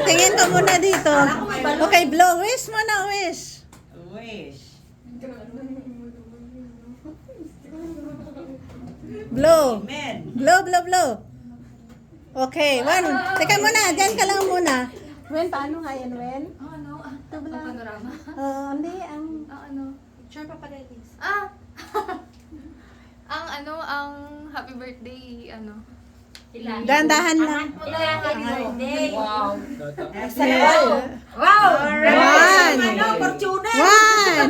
Tingin ka muna dito. Okay, blow. Wish muna, wish. Wish. Blow. Amen. Blow, blow, blow. Okay, one. Teka muna, dyan ka lang muna. Wen, paano nga yan, Wen? Ano? Ito ba? Ang panorama? Hindi, ang... Ano? Sure pa pala this. Ang happy birthday, Dahan-dahan lang. Wow. Wow! One. Fortune! 1,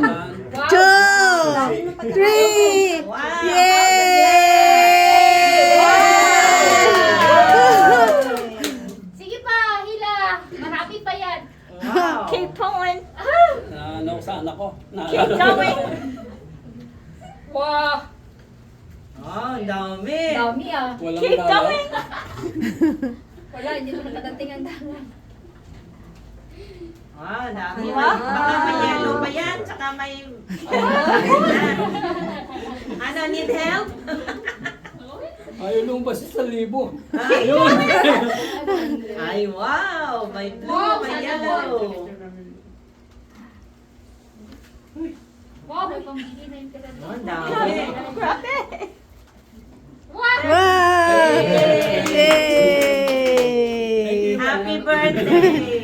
2, 3. Wow. Yay! Sige pa, Hila. Marami pa yan. Wow. Keep going. Nausahan ako. Keep going. Wow. Oh, ang dami. Dami Walang Keep lala. going. Wala, hindi mo nakadating ang dami. Wow, ang dami. Wow. Baka may yellow pa yan, saka may... Ano, need help? Ayaw lumabas sa libo. Ay, wow! May blue, Wow, may sana yellow. Wow, may pambili na yung talaga. Oh, ang dami. Wow! Wow! Yay! Happy birthday!